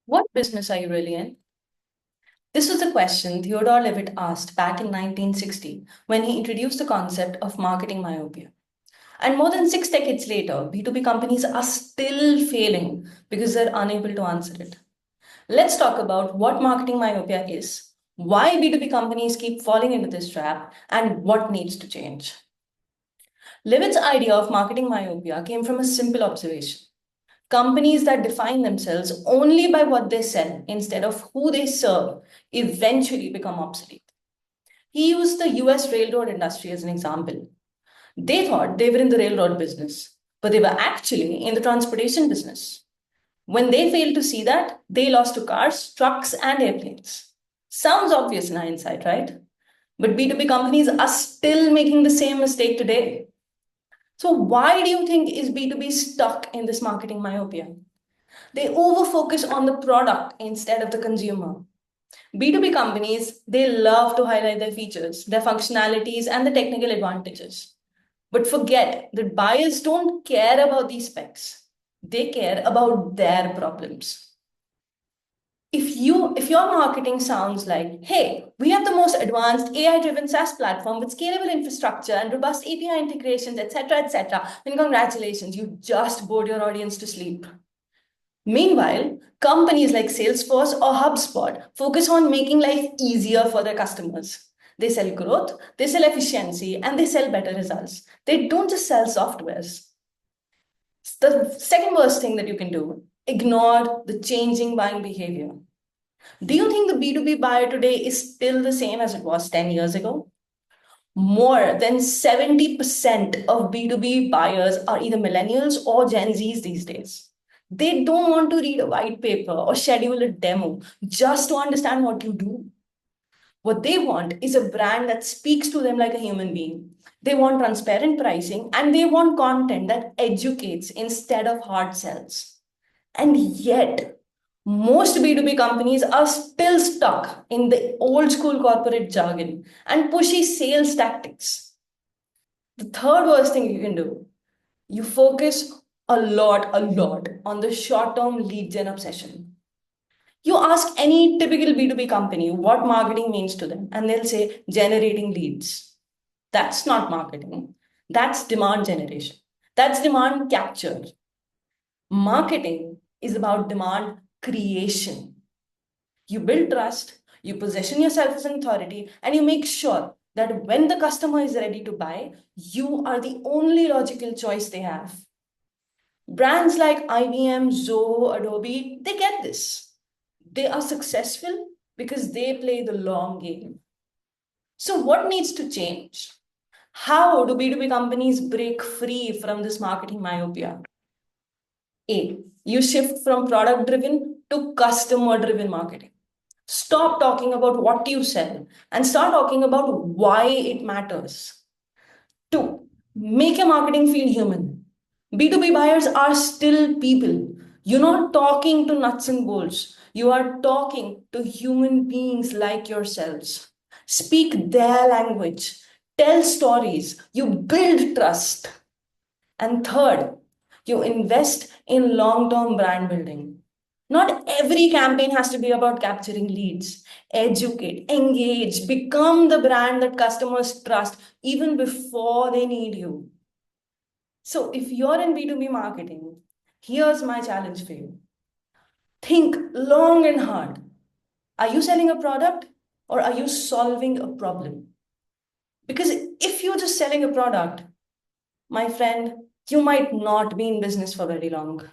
What business are you really in? This was a question Theodore Levitt asked back in 1960 when he introduced the concept of marketing myopia. And more than 6 decades later, B2B companies are still failing because they're unable to answer it. Let's talk about what marketing myopia is, why B2B companies keep falling into this trap, and what needs to change. Levitt's idea of marketing myopia came from a simple observation. Companies that define themselves only by what they sell instead of who they serve eventually become obsolete. He used the US railroad industry as an example. They thought they were in the railroad business, but they were actually in the transportation business. When they failed to see that, they lost to cars, trucks, and airplanes. Sounds obvious in hindsight, right? But B2B companies are still making the same mistake today. So, why do you think is B2B stuck in this marketing myopia? They overfocus on the product instead of the consumer. B2B companies, they love to highlight their features, their functionalities, and the technical advantages. But forget that buyers don't care about these specs. They care about their problems. If your marketing sounds like, hey, we have the most advanced AI-driven SaaS platform with scalable infrastructure and robust API integrations, etc., then congratulations, you just bored your audience to sleep. Meanwhile, companies like Salesforce or HubSpot focus on making life easier for their customers. They sell growth, they sell efficiency, and they sell better results. They don't just sell softwares. The second worst thing that you can do, ignore the changing buying behavior. Do you think the B2B buyer today is still the same as it was 10 years ago? More than 70% of B2B buyers are either millennials or Gen Zs these days. They don't want to read a white paper or schedule a demo just to understand what you do. What they want is a brand that speaks to them like a human being. They want transparent pricing and they want content that educates instead of hard sells. And yet, most B2B companies are still stuck in the old school corporate jargon and pushy sales tactics. The third worst thing you can do, you focus a lot on the short term lead gen obsession. You ask any typical B2B company what marketing means to them, and they'll say generating leads. That's not marketing, that's demand generation, that's demand capture. Marketing is about demand creation. You build trust, you position yourself as an authority, and you make sure that when the customer is ready to buy, you are the only logical choice they have. Brands like IBM, Zoho, Adobe, they get this. They are successful because they play the long game. So, what needs to change? How do B2B companies break free from this marketing myopia? A, you shift from product driven to customer driven marketing. Stop talking about what you sell and start talking about why it matters. Two, make your marketing feel human. B2B buyers are still people. You're not talking to nuts and bolts. You are talking to human beings like yourselves. Speak their language. Tell stories. You build trust. And third, you invest in long term brand building. Not every campaign has to be about capturing leads. Educate, engage, become the brand that customers trust even before they need you. So, if you're in B2B marketing, here's my challenge for you. Think long and hard. Are you selling a product or are you solving a problem? Because if you're just selling a product, my friend, you might not be in business for very long.